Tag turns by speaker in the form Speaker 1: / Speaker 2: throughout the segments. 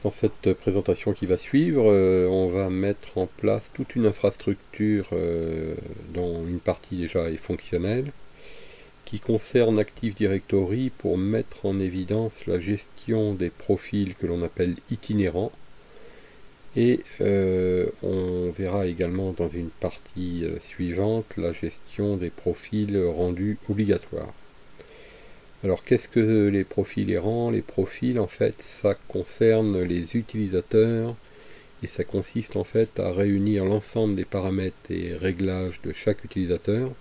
Speaker 1: Dans cette présentation qui va suivre, on va mettre en place toute une infrastructure dont une partie déjà est fonctionnelle, qui concerne Active Directory pour mettre en évidence la gestion des profils que l'on appelle itinérants. Et on verra également dans une partie suivante la gestion des profils rendus obligatoires. Alors qu'est-ce que les profils errants? Les profils, en fait, ça concerne les utilisateurs et ça consiste en fait à réunir l'ensemble des paramètres et réglages de chaque utilisateur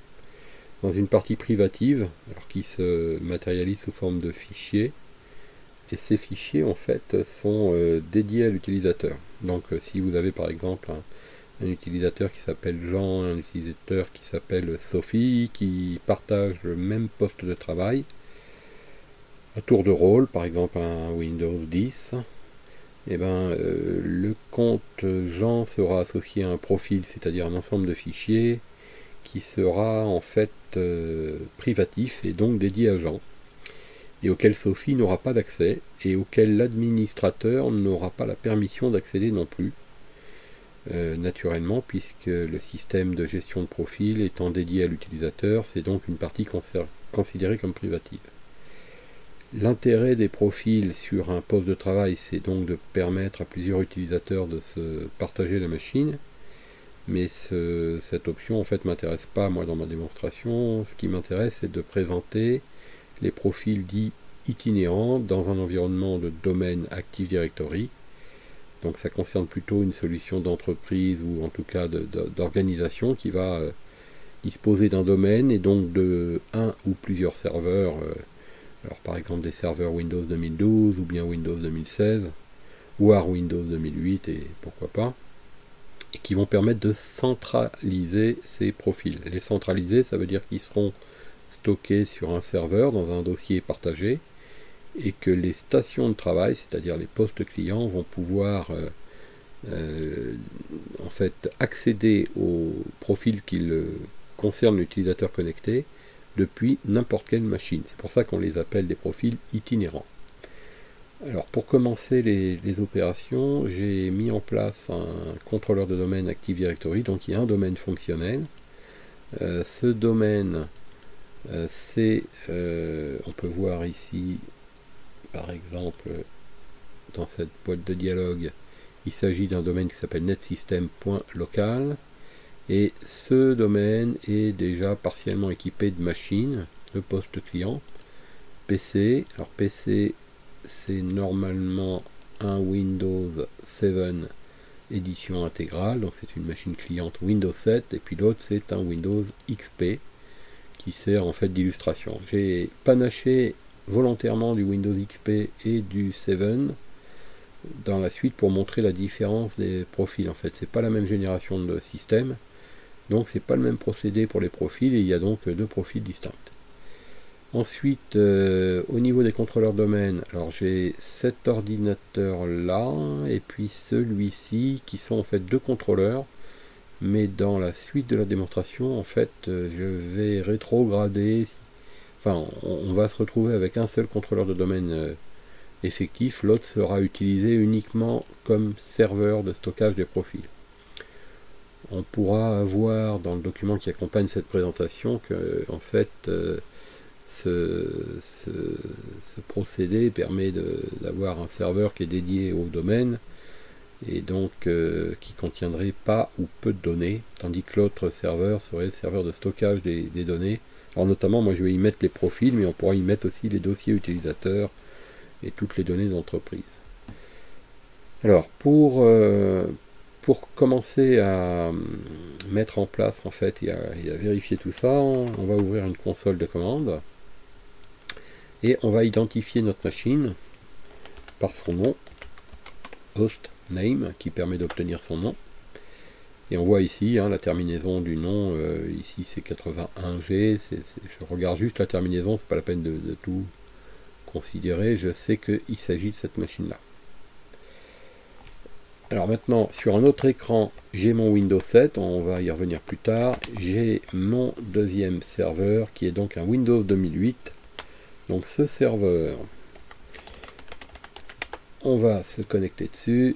Speaker 1: dans une partie privative, alors qui se matérialise sous forme de fichiers. Et ces fichiers, en fait, sont dédiés à l'utilisateur. Donc si vous avez par exemple un utilisateur qui s'appelle Jean, un utilisateur qui s'appelle Sophie, qui partagent le même poste de travail, à tour de rôle, par exemple un Windows 10, et le compte Jean sera associé à un profil, c'est-à-dire un ensemble de fichiers qui sera en fait privatif et donc dédié à Jean, et auquel Sophie n'aura pas d'accès, et auquel l'administrateur n'aura pas la permission d'accéder non plus, naturellement, puisque le système de gestion de profil étant dédié à l'utilisateur, c'est donc une partie considérée comme privative. L'intérêt des profils sur un poste de travail, c'est donc de permettre à plusieurs utilisateurs de se partager la machine, mais cette option en fait m'intéresse pas moi dans ma démonstration. Ce qui m'intéresse, c'est de présenter les profils dits itinérants dans un environnement de domaine Active Directory. Donc ça concerne plutôt une solution d'entreprise ou en tout cas d'organisation qui va disposer d'un domaine et donc de un ou plusieurs serveurs. Alors par exemple des serveurs Windows 2012 ou bien Windows 2016, voire Windows 2008 et pourquoi pas, et qui vont permettre de centraliser ces profils. Les centraliser, ça veut dire qu'ils seront stockés sur un serveur dans un dossier partagé, et que les stations de travail, c'est-à-dire les postes clients, vont pouvoir en fait accéder aux profils qui concernent l'utilisateur connecté depuis n'importe quelle machine. C'est pour ça qu'on les appelle des profils itinérants. Alors pour commencer les opérations, j'ai mis en place un contrôleur de domaine Active Directory, donc il y a un domaine fonctionnel. Ce domaine, on peut voir ici, par exemple, dans cette boîte de dialogue, il s'agit d'un domaine qui s'appelle netsystem.local. Et ce domaine est déjà partiellement équipé de machines, de postes clients, PC. Alors PC, c'est normalement un Windows 7 édition intégrale, donc c'est une machine cliente Windows 7, et puis l'autre c'est un Windows XP qui sert en fait d'illustration. J'ai panaché volontairement du Windows XP et du 7 dans la suite pour montrer la différence des profils. En fait, c'est pas la même génération de système. Donc c'est pas le même procédé pour les profils, et il y a donc deux profils distincts. Ensuite, au niveau des contrôleurs domaine, alors j'ai cet ordinateur là, et puis celui-ci, qui sont en fait deux contrôleurs, mais dans la suite de la démonstration, en fait, je vais rétrograder, enfin, on va se retrouver avec un seul contrôleur de domaine effectif, l'autre sera utilisé uniquement comme serveur de stockage des profils. On pourra voir dans le document qui accompagne cette présentation que en fait ce procédé permet d'avoir un serveur qui est dédié au domaine et donc qui contiendrait pas ou peu de données, tandis que l'autre serveur serait le serveur de stockage des données. Alors notamment, moi je vais y mettre les profils, mais on pourra y mettre aussi les dossiers utilisateurs et toutes les données d'entreprise. Alors pour commencer à mettre en place en fait et à vérifier tout ça, on va ouvrir une console de commande et on va identifier notre machine par son nom, host name, qui permet d'obtenir son nom. Et on voit ici la terminaison du nom, ici c'est 81G, je regarde juste la terminaison, c'est pas la peine de tout considérer, je sais qu'il s'agit de cette machine là. Alors maintenant, sur un autre écran, j'ai mon Windows 7, on va y revenir plus tard. J'ai mon deuxième serveur qui est donc un Windows 2008. Donc ce serveur, on va se connecter dessus.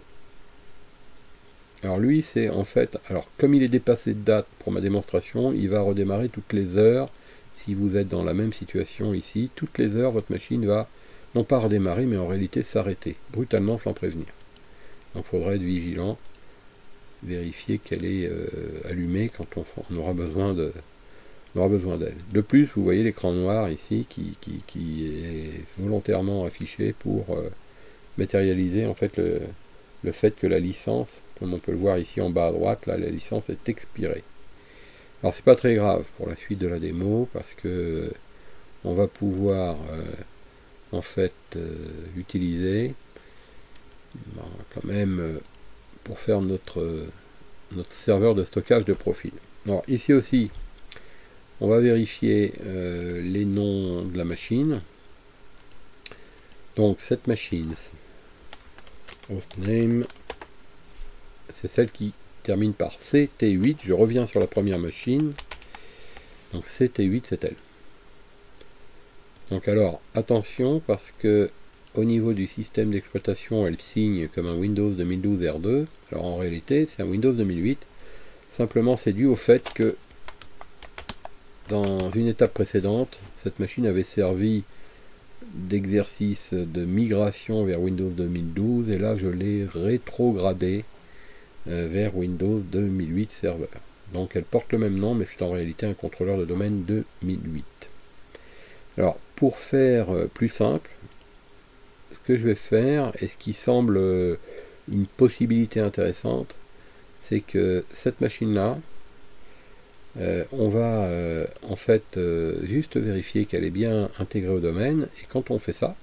Speaker 1: Alors lui, c'est en fait, alors comme il est dépassé de date pour ma démonstration, il va redémarrer toutes les heures. Si vous êtes dans la même situation ici, toutes les heures, votre machine va non pas redémarrer, mais en réalité s'arrêter, brutalement sans prévenir. Donc il faudra être vigilant, vérifier qu'elle est allumée quand on aura besoin d'elle. De plus, vous voyez l'écran noir ici qui est volontairement affiché pour matérialiser en fait le fait que la licence, comme on peut le voir ici en bas à droite, là, la licence est expirée. Alors c'est pas très grave pour la suite de la démo parce que on va pouvoir en fait utiliser quand même pour faire notre serveur de stockage de profil. Alors ici aussi, on va vérifier les noms de la machine. Donc cette machine, hostname, c'est celle qui termine par CT8. Je reviens sur la première machine. Donc CT8, c'est elle. Donc alors, attention, parce que au niveau du système d'exploitation, elle signe comme un Windows 2012 R2. Alors en réalité, c'est un Windows 2008. Simplement, c'est dû au fait que dans une étape précédente, cette machine avait servi d'exercice de migration vers Windows 2012, et là je l'ai rétrogradé vers Windows 2008 Server. Donc elle porte le même nom, mais c'est en réalité un contrôleur de domaine 2008. Alors pour faire plus simple, ce que je vais faire, et ce qui semble une possibilité intéressante, c'est que cette machine-là, on va en fait juste vérifier qu'elle est bien intégrée au domaine, et quand on fait ça,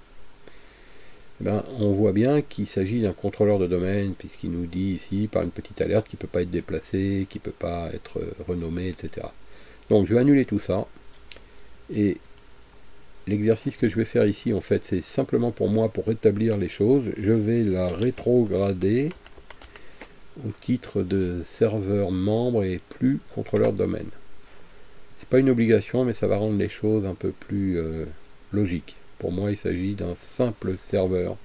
Speaker 1: ben, on voit bien qu'il s'agit d'un contrôleur de domaine, puisqu'il nous dit ici par une petite alerte qu'il ne peut pas être déplacé, qu'il ne peut pas être renommé, etc. Donc je vais annuler tout ça, et l'exercice que je vais faire ici, en fait, c'est simplement pour moi, pour rétablir les choses. Je vais la rétrograder au titre de serveur membre et plus contrôleur de domaine. C'est pas une obligation, mais ça va rendre les choses un peu plus logiques. Pour moi, il s'agit d'un simple serveur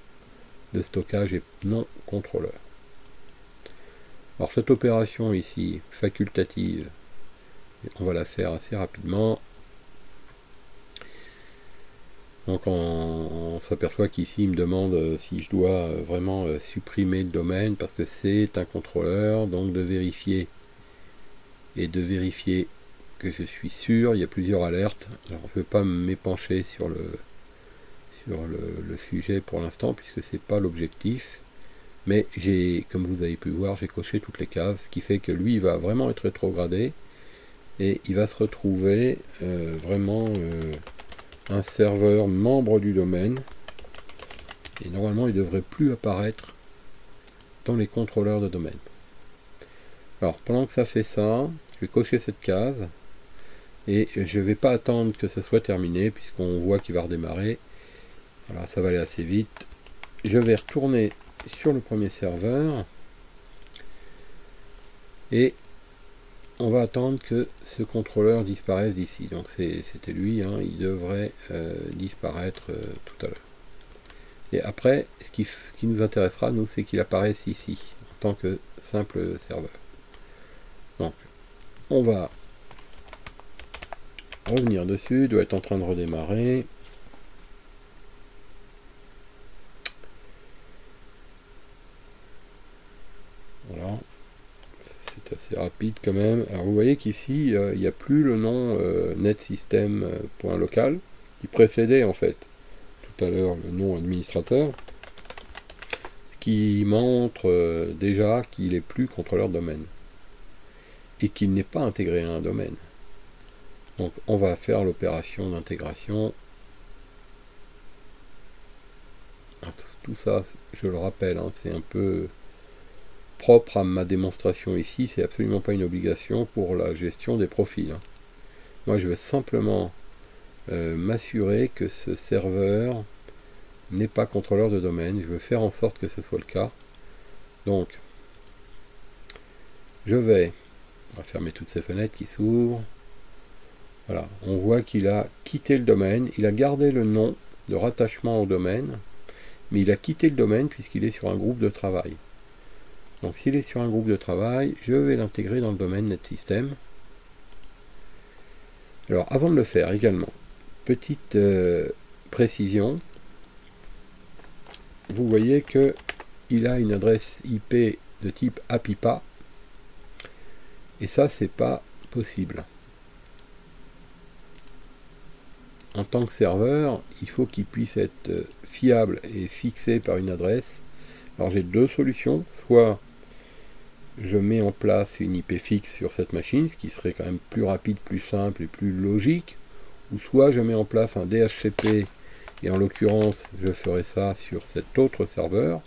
Speaker 1: de stockage et non contrôleur. Alors cette opération ici, facultative, on va la faire assez rapidement. Donc on s'aperçoit qu'ici il me demande si je dois vraiment supprimer le domaine parce que c'est un contrôleur, donc de vérifier que je suis sûr. Il y a plusieurs alertes. Alors je ne vais pas m'épancher sur le sujet pour l'instant puisque c'est pas l'objectif, mais comme vous avez pu voir, j'ai coché toutes les cases, ce qui fait que lui il va vraiment être rétrogradé et il va se retrouver vraiment un serveur membre du domaine, et normalement il ne devrait plus apparaître dans les contrôleurs de domaine. Alors pendant que ça fait ça, je vais cocher cette case et je ne vais pas attendre que ce soit terminé puisqu'on voit qu'il va redémarrer. Voilà, ça va aller assez vite. Je vais retourner sur le premier serveur et on va attendre que ce contrôleur disparaisse d'ici. Donc c'était lui, hein, il devrait disparaître tout à l'heure. Et après, ce qui nous intéressera, nous, c'est qu'il apparaisse ici, en tant que simple serveur. Donc, on va revenir dessus, il doit être en train de redémarrer. Voilà. C'est assez rapide quand même. Alors vous voyez qu'ici, il n'y a plus le nom netsystem.local qui précédait en fait tout à l'heure le nom administrateur, ce qui montre déjà qu'il est plus contrôleur de domaine et qu'il n'est pas intégré à un domaine. Donc on va faire l'opération d'intégration. Tout ça, je le rappelle, hein, c'est un peu propre à ma démonstration ici, c'est absolument pas une obligation pour la gestion des profils. Hein. Moi je vais simplement m'assurer que ce serveur n'est pas contrôleur de domaine. Je veux faire en sorte que ce soit le cas. Donc on va fermer toutes ces fenêtres qui s'ouvrent. Voilà, on voit qu'il a quitté le domaine, il a gardé le nom de rattachement au domaine, mais il a quitté le domaine puisqu'il est sur un groupe de travail. Donc s'il est sur un groupe de travail, je vais l'intégrer dans le domaine NetSystem. Alors avant de le faire également, petite précision, vous voyez que il a une adresse IP de type APIPA, et ça c'est pas possible. En tant que serveur, il faut qu'il puisse être fiable et fixé par une adresse. Alors j'ai deux solutions, soit je mets en place une IP fixe sur cette machine, ce qui serait quand même plus rapide, plus simple et plus logique, ou soit je mets en place un DHCP, et en l'occurrence je ferai ça sur cet autre serveur.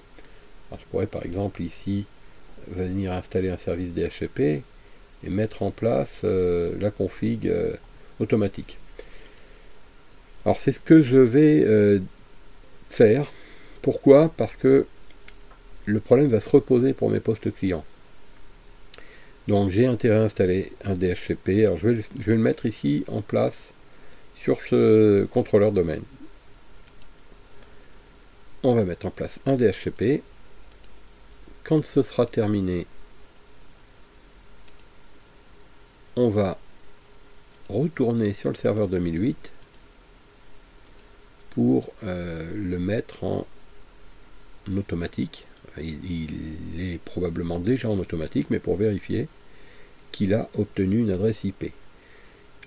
Speaker 1: Alors, je pourrais par exemple ici venir installer un service DHCP et mettre en place la config automatique. Alors c'est ce que je vais faire. Pourquoi? Parce que le problème va se reposer pour mes postes clients. Donc j'ai intérêt à installer un DHCP. Alors je vais le mettre ici en place sur ce contrôleur domaine. On va mettre en place un DHCP. Quand ce sera terminé, on va retourner sur le serveur 2008 pour le mettre en automatique. Il est probablement déjà en automatique, mais pour vérifier qu'il a obtenu une adresse IP.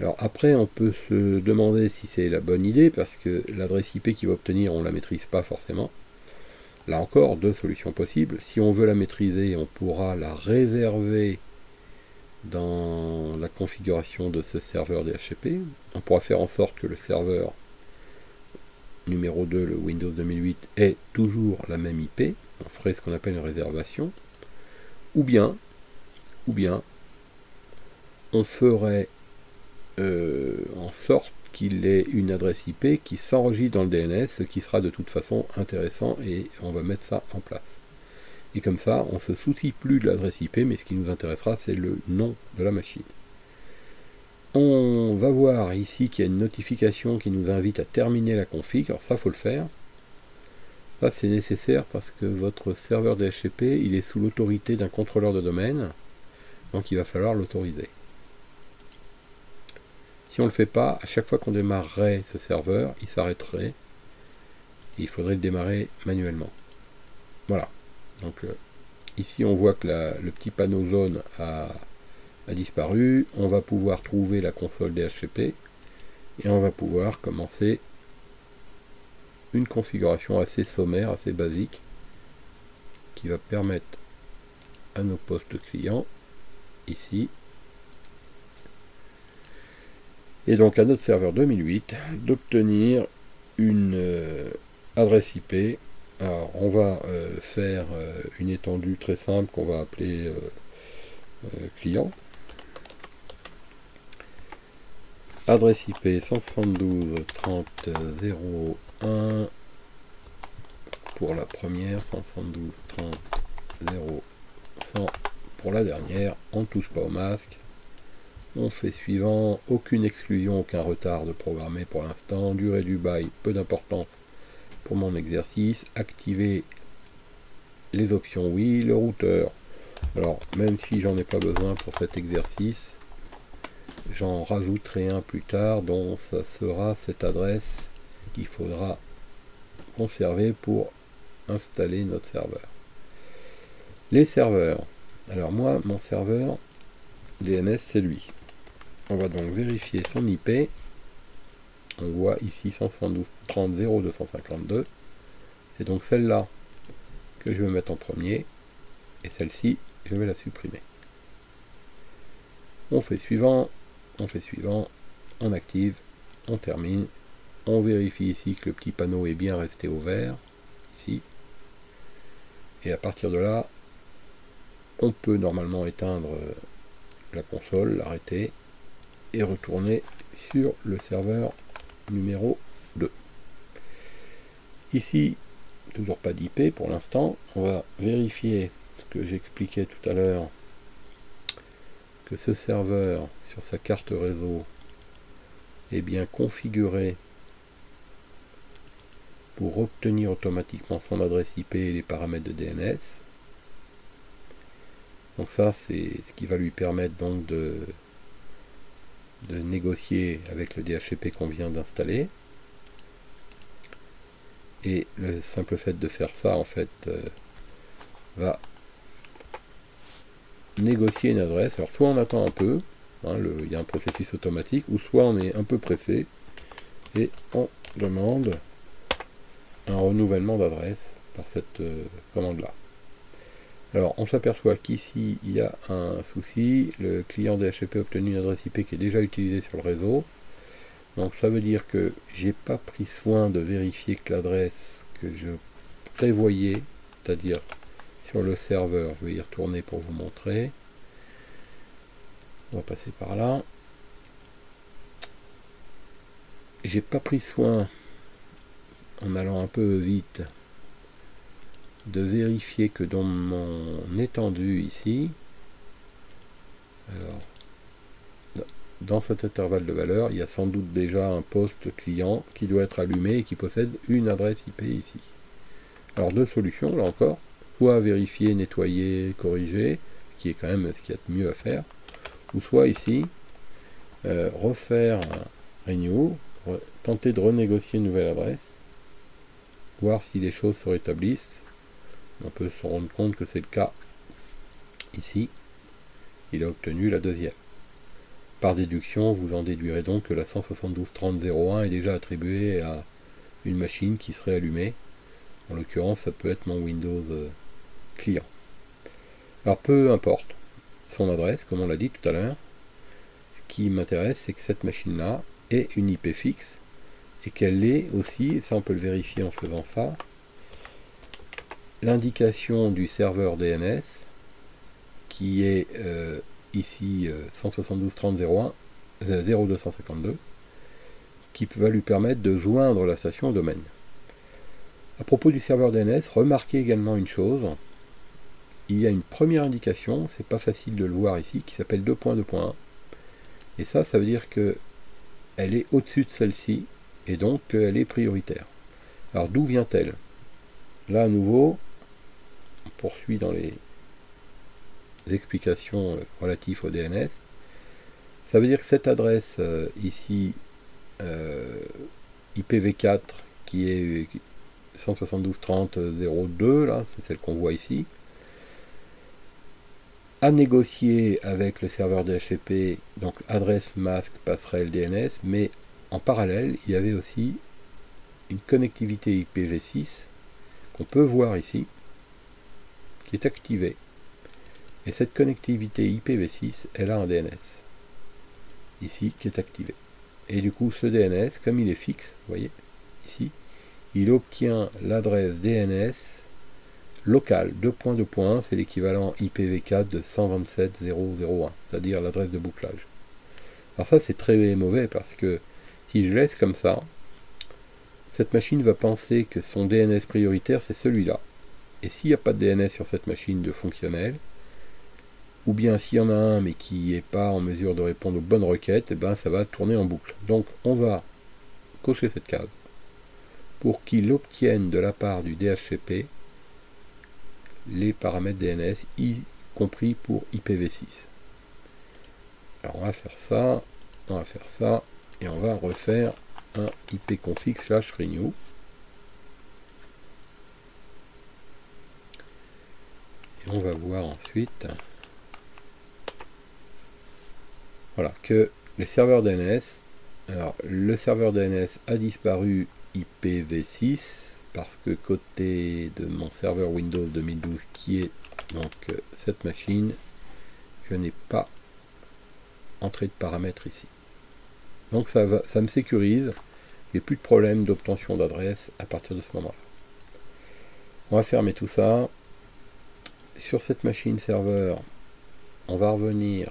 Speaker 1: Alors après, on peut se demander si c'est la bonne idée, parce que l'adresse IP qu'il va obtenir, on ne la maîtrise pas forcément. Là encore, deux solutions possibles. Si on veut la maîtriser, on pourra la réserver dans la configuration de ce serveur DHCP. On pourra faire en sorte que le serveur numéro 2, le Windows 2008, ait toujours la même IP. On ferait ce qu'on appelle une réservation. Ou bien on ferait en sorte qu'il ait une adresse IP qui s'enregistre dans le DNS, ce qui sera de toute façon intéressant, et on va mettre ça en place. Et comme ça, on ne se soucie plus de l'adresse IP, mais ce qui nous intéressera, c'est le nom de la machine. On va voir ici qu'il y a une notification qui nous invite à terminer la config. Alors ça, il faut le faire. Ça, c'est nécessaire parce que votre serveur DHCP, il est sous l'autorité d'un contrôleur de domaine, donc il va falloir l'autoriser. Si on ne le fait pas, à chaque fois qu'on démarrerait ce serveur, il s'arrêterait, et il faudrait le démarrer manuellement. Voilà. Donc ici on voit que le petit panneau jaune a disparu. On va pouvoir trouver la console DHCP et on va pouvoir commencer une configuration assez sommaire, assez basique, qui va permettre à nos postes clients ici, et donc à notre serveur 2008, d'obtenir une adresse IP. Alors on va faire une étendue très simple qu'on va appeler client. Adresse IP 172.30.0.1 pour la première, 172.30.0.100 pour la dernière. On ne touche pas au masque. On fait suivant, aucune exclusion, aucun retard de programmer pour l'instant. Durée du bail, peu d'importance pour mon exercice. Activer les options oui. Le routeur, alors même si j'en ai pas besoin pour cet exercice, j'en rajouterai un plus tard, dont ça sera cette adresse qu'il faudra conserver pour installer notre serveur. Les serveurs, alors moi mon serveur DNS c'est lui. On va donc vérifier son IP. On voit ici 172.30.0.252. C'est donc celle-là que je vais mettre en premier, et celle-ci je vais la supprimer. On fait suivant, on active, on termine, on vérifie ici que le petit panneau est bien resté au vert, ici, et à partir de là, on peut normalement éteindre la console, l'arrêter, et retourner sur le serveur numéro 2. Ici, toujours pas d'IP pour l'instant. On va vérifier ce que j'expliquais tout à l'heure, que ce serveur sur sa carte réseau est bien configuré pour obtenir automatiquement son adresse IP et les paramètres de DNS. Donc ça, c'est ce qui va lui permettre donc de négocier avec le DHCP qu'on vient d'installer. Et le simple fait de faire ça, en fait, va négocier une adresse. Alors soit on attend un peu, hein, il y a un processus automatique, ou soit on est un peu pressé et on demande un renouvellement d'adresse par cette commande là. Alors on s'aperçoit qu'ici il y a un souci, le client DHCP a obtenu une adresse IP qui est déjà utilisée sur le réseau, donc ça veut dire que j'ai pas pris soin de vérifier que l'adresse que je prévoyais, c'est-à-dire sur le serveur, je vais y retourner pour vous montrer, on va passer par là, j'ai pas pris soin, en allant un peu vite, de vérifier que dans mon étendue ici, alors, dans cet intervalle de valeur, il y a sans doute déjà un poste client qui doit être allumé et qui possède une adresse IP ici. Alors deux solutions, là encore, soit vérifier, nettoyer, corriger, ce qui est quand même ce qu'il y a de mieux à faire, ou soit ici, refaire un renew, tenter de renégocier une nouvelle adresse, voir si les choses se rétablissent. On peut se rendre compte que c'est le cas ici. Il a obtenu la deuxième. Par déduction, vous en déduirez donc que la 172.30.01 est déjà attribuée à une machine qui serait allumée. En l'occurrence, ça peut être mon Windows client. Alors peu importe son adresse, comme on l'a dit tout à l'heure. Ce qui m'intéresse, c'est que cette machine-là ait une IP fixe et qu'elle ait aussi, et ça on peut le vérifier en faisant ça, l'indication du serveur DNS qui est ici 172.30.01 0252 qui va lui permettre de joindre la station au domaine. À propos du serveur DNS, remarquez également une chose, il y a une première indication, c'est pas facile de le voir ici, qui s'appelle 2.2.1 et ça veut dire que elle est au-dessus de celle-ci et donc elle est prioritaire. Alors d'où vient-elle? Là à nouveau, on poursuit dans les explications relatives au DNS. Ça veut dire que cette adresse ici, IPv4, qui est 172.30.02, là, c'est celle qu'on voit ici, a négocié avec le serveur DHCP, donc adresse masque passerelle DNS, mais en parallèle, il y avait aussi une connectivité IPv6 qu'on peut voir ici, qui est activée. Et cette connectivité IPv6, elle a un DNS, ici, qui est activé. Et du coup, ce DNS, comme il est fixe, vous voyez, ici, il obtient l'adresse DNS locale, 2.2.1, c'est l'équivalent IPv4 de 127.0.0.1, c'est-à-dire l'adresse de bouclage. Alors ça, c'est très mauvais, parce que si je laisse comme ça, cette machine va penser que son DNS prioritaire, c'est celui-là. Et s'il n'y a pas de DNS sur cette machine de fonctionnel, ou bien s'il y en a un mais qui n'est pas en mesure de répondre aux bonnes requêtes, et ben ça va tourner en boucle. Donc on va cocher cette case pour qu'il obtienne de la part du DHCP les paramètres DNS, y compris pour IPv6. Alors on va faire ça, et on va refaire un ipconfig/renew. Et on va voir ensuite, voilà, que les serveurs DNS, alors le serveur DNS a disparu IPv6 parce que côté de mon serveur Windows 2012 qui est donc cette machine, je n'ai pas entré de paramètres ici. Donc ça me sécurise, il n'y a plus de problème d'obtention d'adresse à partir de ce moment-là. On va fermer tout ça. Sur cette machine serveur, on va revenir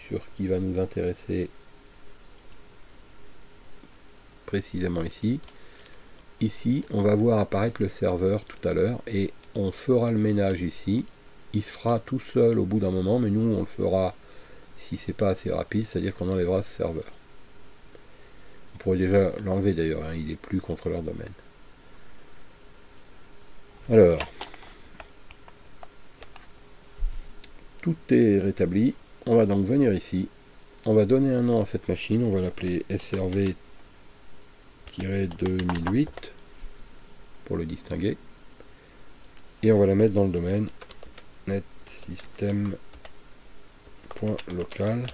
Speaker 1: sur ce qui va nous intéresser précisément ici. Ici, on va voir apparaître le serveur tout à l'heure et on fera le ménage ici. Il se fera tout seul au bout d'un moment, mais nous on le fera si c'est pas assez rapide, c'est-à-dire qu'on enlèvera ce serveur. On pourrait déjà l'enlever d'ailleurs, hein, il n'est plus contrôleur domaine. Alors, tout est rétabli. On va donc venir ici. On va donner un nom à cette machine. On va l'appeler SRV-2008 pour le distinguer. Et on va la mettre dans le domaine netsystem.local.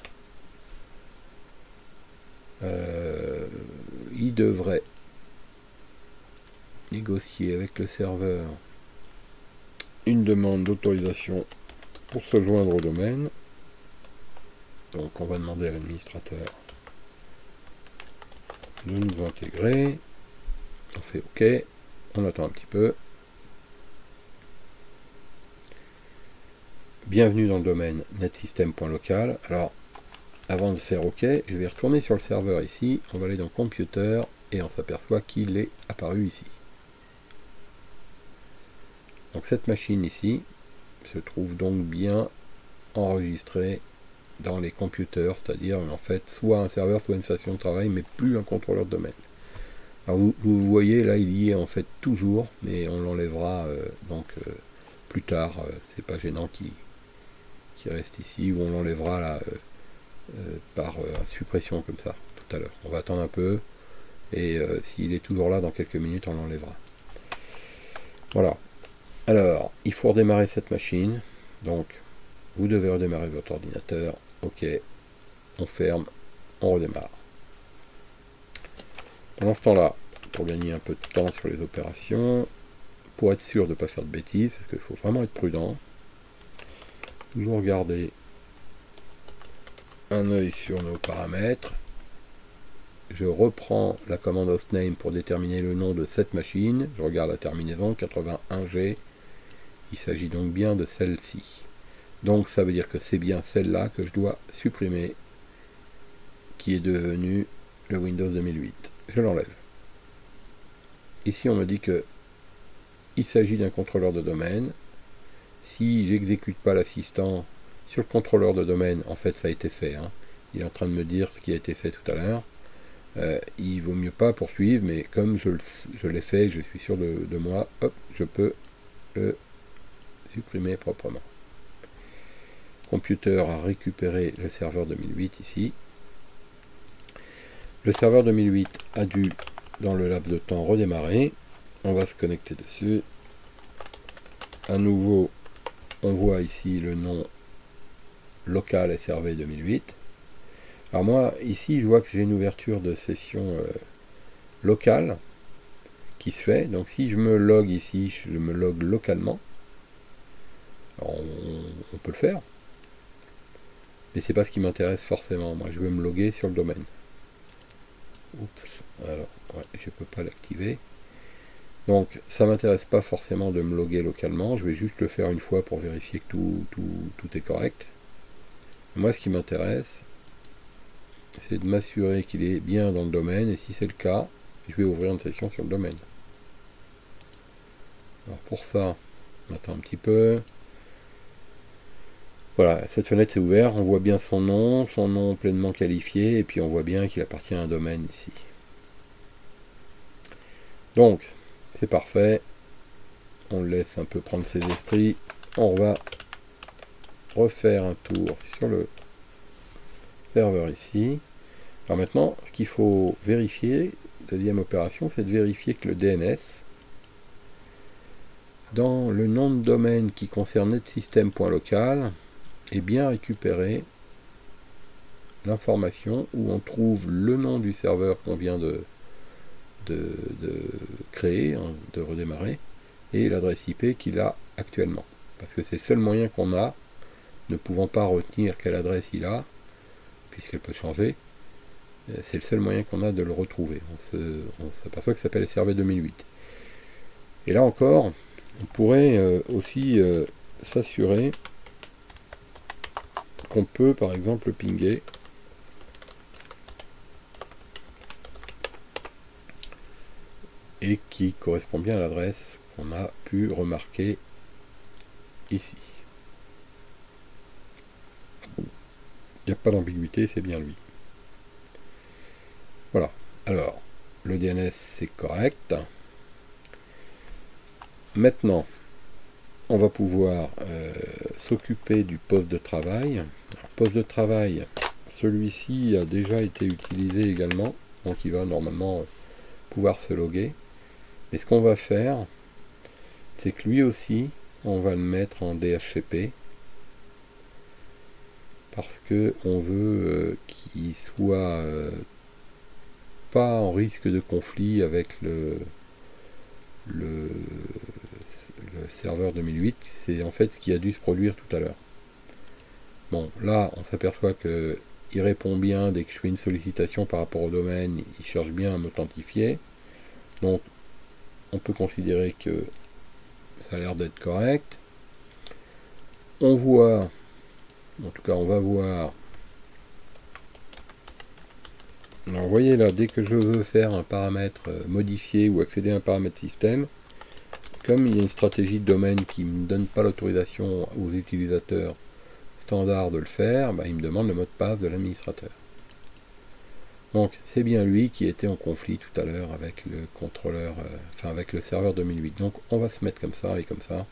Speaker 1: Il devrait négocier avec le serveur une demande d'autorisation pour se joindre au domaine. Donc on va demander à l'administrateur de nous intégrer. On fait OK. On attend un petit peu. Bienvenue dans le domaine netsystem.local. Alors, avant de faire OK, je vais retourner sur le serveur ici. On va aller dans Computer et on s'aperçoit qu'il est apparu ici. Donc cette machine ici se trouve donc bien enregistrée dans les computers, c'est-à-dire en fait soit un serveur, soit une station de travail, mais plus un contrôleur de domaine. Alors vous voyez là, il y est en fait toujours, mais on l'enlèvera plus tard. C'est pas gênant qui reste ici, ou on l'enlèvera là par suppression comme ça tout à l'heure. On va attendre un peu, et s'il est toujours là dans quelques minutes, on l'enlèvera. Voilà. Alors, il faut redémarrer cette machine. Donc, vous devez redémarrer votre ordinateur. OK. On ferme. On redémarre. Pendant ce temps-là, pour gagner un peu de temps sur les opérations, pour être sûr de ne pas faire de bêtises, parce qu'il faut vraiment être prudent, toujours garder un œil sur nos paramètres. Je reprends la commande hostname pour déterminer le nom de cette machine. Je regarde la terminaison 81G. Il s'agit donc bien de celle-ci. Donc ça veut dire que c'est bien celle-là que je dois supprimer, qui est devenue le Windows 2008. Je l'enlève. Ici on me dit que il s'agit d'un contrôleur de domaine. Si j'exécute pas l'assistant sur le contrôleur de domaine, en fait ça a été fait. Il est en train de me dire ce qui a été fait tout à l'heure. Il vaut mieux pas poursuivre, mais comme je l'ai fait, je suis sûr de moi, hop, je peux le supprimer proprement. Computer a récupéré le serveur 2008 ici. Le serveur 2008 a dû, dans le laps de temps, redémarrer. On va se connecter dessus. À nouveau, on voit ici le nom local SRV 2008. Alors moi, ici, je vois que j'ai une ouverture de session locale qui se fait. Donc si je me log ici, je me log localement. Alors, on peut le faire. Mais c'est pas ce qui m'intéresse forcément. Moi, je veux me loguer sur le domaine. Oups. Alors, ouais, je peux pas l'activer. Donc, ça m'intéresse pas forcément de me loguer localement. Je vais juste le faire une fois pour vérifier que tout est correct. Moi, ce qui m'intéresse, c'est de m'assurer qu'il est bien dans le domaine. Et si c'est le cas, je vais ouvrir une session sur le domaine. Alors pour ça, on attend un petit peu. Voilà, cette fenêtre s'est ouverte, on voit bien son nom pleinement qualifié, et puis on voit bien qu'il appartient à un domaine ici. Donc, c'est parfait. On le laisse un peu prendre ses esprits. On va refaire un tour sur le serveur ici. Alors maintenant, ce qu'il faut vérifier, deuxième opération, c'est de vérifier que le DNS, dans le nom de domaine qui concerne netsystem.local, est bien récupéré l'information où on trouve le nom du serveur qu'on vient de créer, de redémarrer, et l'adresse IP qu'il a actuellement. Parce que c'est le seul moyen qu'on a, ne pouvant pas retenir quelle adresse il a, puisqu'elle peut changer, c'est le seul moyen qu'on a de le retrouver. On s'aperçoit que ça s'appelle SRV 2008. Et là encore, on pourrait aussi s'assurer qu'on peut par exemple pinguer et qui correspond bien à l'adresse qu'on a pu remarquer ici. Il n'y a pas d'ambiguïté, c'est bien lui. Voilà. Alors, le DNS c'est correct. Maintenant, on va pouvoir s'occuper du poste de travail. Alors, poste de travail, celui-ci a déjà été utilisé également, donc il va normalement pouvoir se loguer. Mais ce qu'on va faire, c'est que lui aussi, on va le mettre en DHCP, parce que on veut qu'il soit pas en risque de conflit avec le serveur 2008. C'est en fait ce qui a dû se produire tout à l'heure. Bon, là, on s'aperçoit que il répond bien dès que je fais une sollicitation par rapport au domaine, il cherche bien à m'authentifier. Donc, on peut considérer que ça a l'air d'être correct. On voit, en tout cas, on va voir. Alors, vous voyez là, dès que je veux faire un paramètre modifié ou accéder à un paramètre système, comme il y a une stratégie de domaine qui ne me donne pas l'autorisation aux utilisateurs standard de le faire, bah, il me demande le mot de passe de l'administrateur. Donc c'est bien lui qui était en conflit tout à l'heure avec le contrôleur, enfin avec le serveur 2008. Donc on va se mettre comme ça et comme ça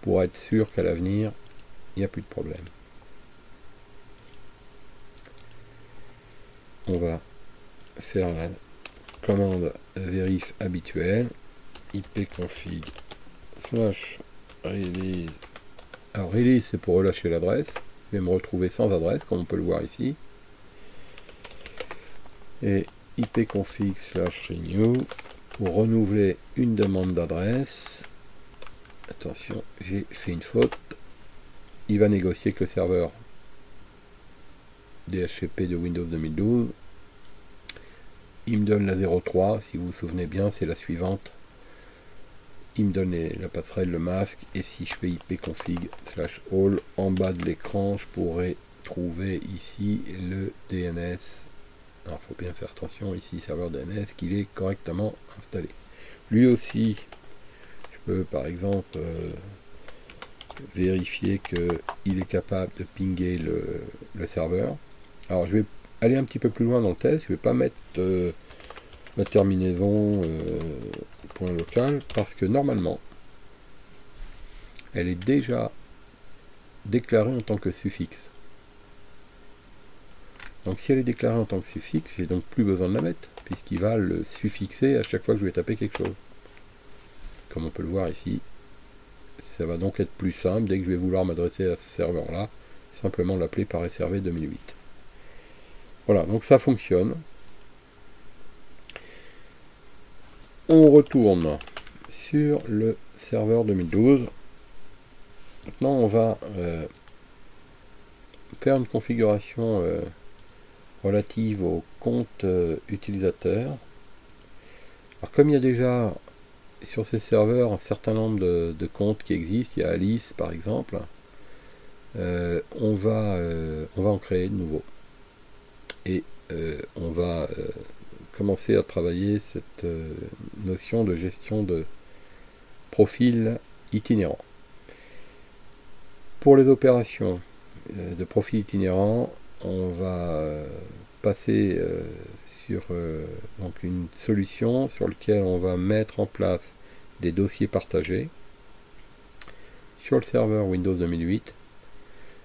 Speaker 1: pour être sûr qu'à l'avenir il n'y a plus de problème. On va faire la commande vérif habituelle, ipconfig /release. Alors release c'est pour relâcher l'adresse. Je vais me retrouver sans adresse comme on peut le voir ici. Et ipconfig /renew pour renouveler une demande d'adresse. Attention, j'ai fait une faute. Il va négocier avec le serveur DHCP de Windows 2012. Il me donne la 03, si vous vous souvenez bien, c'est la suivante. Il me donne la passerelle, le masque, et si je fais ipconfig /all, en bas de l'écran, je pourrais trouver ici le DNS. Alors il faut bien faire attention ici, serveur DNS, qu'il est correctement installé. Lui aussi, je peux par exemple vérifier qu'il est capable de pinguer le serveur. Alors je vais aller un petit peu plus loin dans le test, je ne vais pas mettre la terminaison point local, parce que normalement, elle est déjà déclarée en tant que suffixe. Donc si elle est déclarée en tant que suffixe, j'ai donc plus besoin de la mettre, puisqu'il va le suffixer à chaque fois que je vais taper quelque chose. Comme on peut le voir ici, ça va donc être plus simple, dès que je vais vouloir m'adresser à ce serveur-là, simplement l'appeler par SRV 2008. Voilà, donc ça fonctionne. On retourne sur le serveur 2012. Maintenant, on va faire une configuration relative au compte utilisateur. Alors, comme il y a déjà sur ces serveurs un certain nombre de comptes qui existent, il y a Alice par exemple, on va en créer de nouveaux. Et on va commencer à travailler cette notion de gestion de profil itinérant. Pour les opérations de profil itinérant, on va passer sur donc une solution sur laquelle on va mettre en place des dossiers partagés sur le serveur Windows 2008,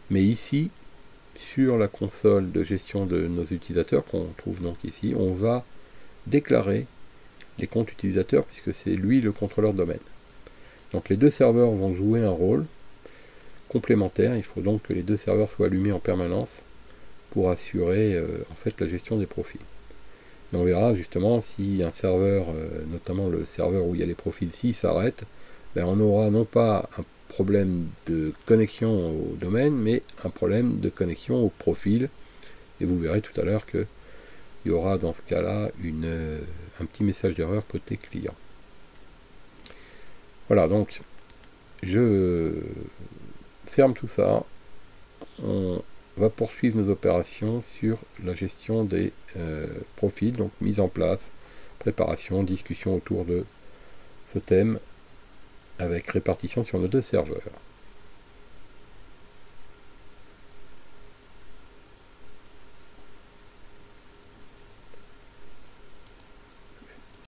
Speaker 1: mais ici sur la console de gestion de nos utilisateurs qu'on trouve donc ici, on va déclarer les comptes utilisateurs puisque c'est lui le contrôleur de domaine. Donc les deux serveurs vont jouer un rôle complémentaire, il faut donc que les deux serveurs soient allumés en permanence pour assurer en fait la gestion des profils. Et on verra justement si un serveur, notamment le serveur où il y a les profils, s'il s'arrête, ben on aura non pas un problème de connexion au domaine, mais un problème de connexion au profil. Et vous verrez tout à l'heure qu'il y aura dans ce cas-là un petit message d'erreur côté client. Voilà, donc je ferme tout ça. On va poursuivre nos opérations sur la gestion des profils, donc mise en place, préparation, discussion autour de ce thème avec répartition sur nos deux serveurs.